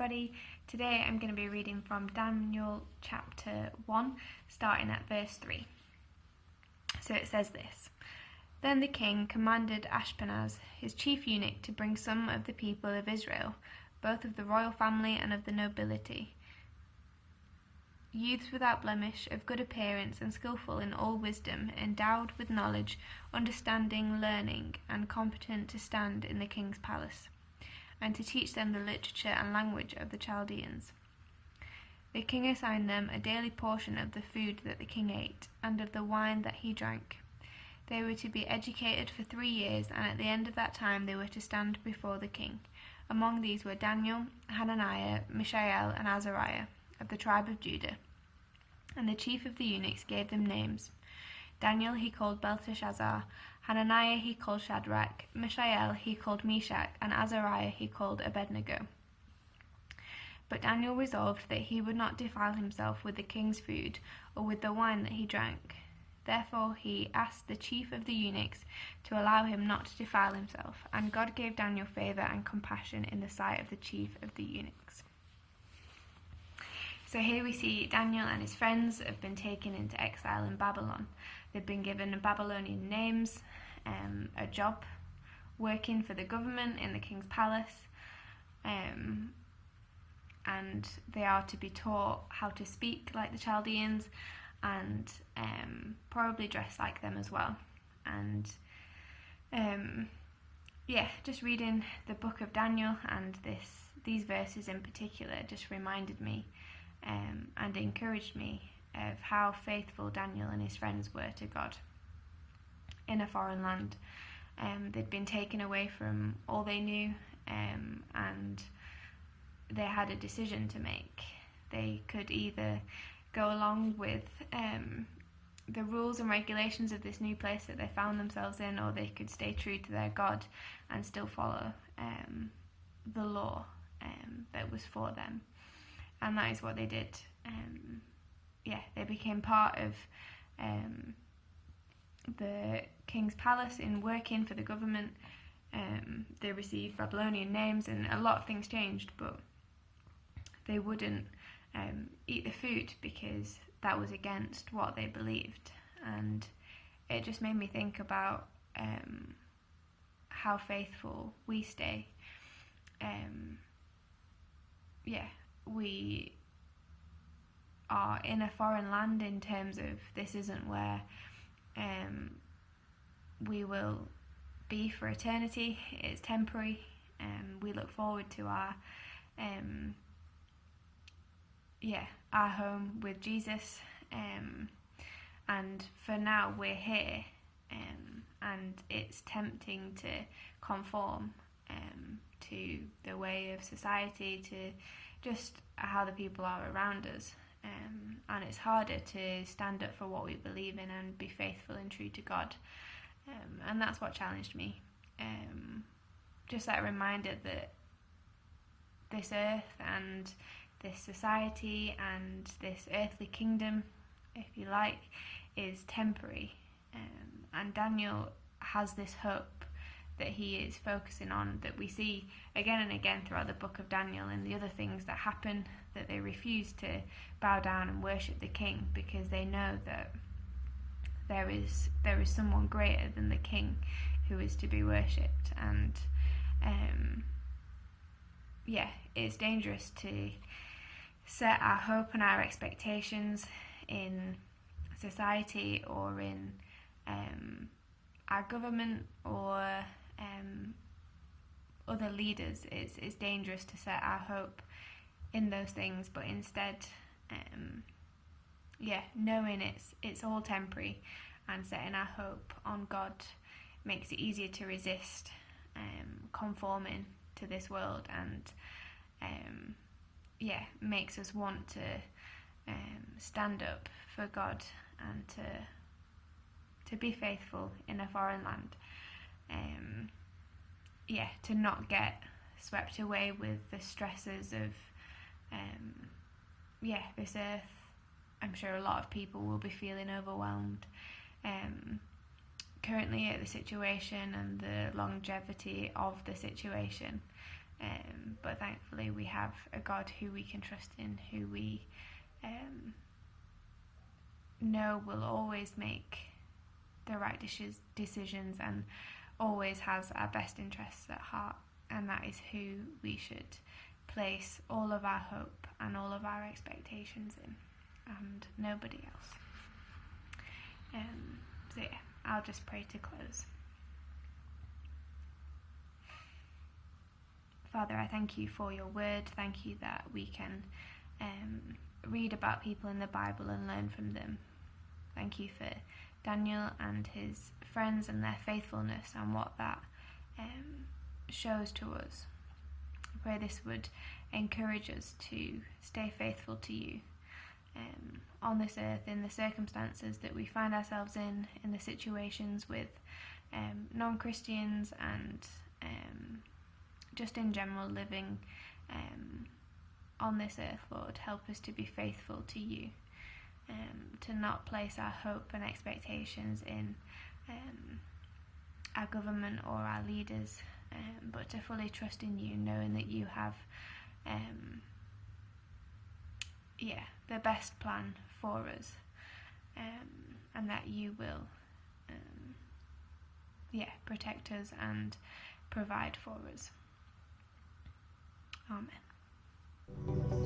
everybody. Today I'm going to be reading from Daniel chapter 1, starting at verse 3. So it says this: Then the king commanded Ashpenaz, his chief eunuch, to bring some of the people of Israel, both of the royal family and of the nobility, youths without blemish, of good appearance, and skillful in all wisdom, endowed with knowledge, understanding, learning, and competent to stand in the king's palace, and to teach them the literature and language of the Chaldeans. The king assigned them a daily portion of the food that the king ate, and of the wine that he drank. They were to be educated for 3 years, and at the end of that time they were to stand before the king. Among these were Daniel, Hananiah, Mishael, and Azariah, of the tribe of Judah. And the chief of the eunuchs gave them names. Daniel he called Belteshazzar, Hananiah he called Shadrach, Mishael he called Meshach, and Azariah he called Abednego. But Daniel resolved that he would not defile himself with the king's food, or with the wine that he drank. Therefore he asked the chief of the eunuchs to allow him not to defile himself, and God gave Daniel favour and compassion in the sight of the chief of the eunuchs. So here we see Daniel and his friends have been taken into exile in Babylon. They've been given Babylonian names, a job, working for the government in the king's palace, and they are to be taught how to speak like the Chaldeans, and probably dress like them as well. And just reading the book of Daniel and these verses in particular just reminded me and encouraged me of how faithful Daniel and his friends were to God in a foreign land. They'd been taken away from all they knew, and they had a decision to make. They could either go along with the rules and regulations of this new place that they found themselves in, or they could stay true to their God and still follow the law that was for them. And that is what they did. They became part of the king's palace in working for the government. They received Babylonian names, and a lot of things changed, but they wouldn't eat the food because that was against what they believed. And it just made me think about how faithful we stay. We are in a foreign land in terms of this isn't where we will be for eternity. It's temporary. We look forward to our home with Jesus, and for now we're here, and it's tempting to conform to the way of society, to just how the people are around us, and it's harder to stand up for what we believe in and be faithful and true to God, and that's what challenged me. Just that reminder that this earth and this society and this earthly kingdom, if you like, is temporary, and Daniel has this hope that he is focusing on, that we see again and again throughout the book of Daniel and the other things that happen, that they refuse to bow down and worship the king because they know that there is someone greater than the king who is to be worshipped. And it's dangerous to set our hope and our expectations in society or in our government or other leaders. It's dangerous to set our hope in those things, but instead knowing it's all temporary and setting our hope on God makes it easier to resist conforming to this world, and makes us want to stand up for God and to be faithful in a foreign land. To not get swept away with the stresses of this earth. I'm sure a lot of people will be feeling overwhelmed currently at the situation and the longevity of the situation. But thankfully we have a God who we can trust in, who we know will always make the right decisions and always has our best interests at heart, and that is who we should place all of our hope and all of our expectations in, and nobody else. So yeah, I'll just pray to close. Father, I thank you for your word. Thank you that we can read about people in the Bible and learn from them. Thank you for Daniel and his friends and their faithfulness and what that shows to us. I pray this would encourage us to stay faithful to you on this earth, in the circumstances that we find ourselves in the situations with non-Christians and just in general living on this earth. Lord, help us to be faithful to you, to not place our hope and expectations in our government or our leaders, but to fully trust in you, knowing that you have the best plan for us, and that you will protect us and provide for us. Amen.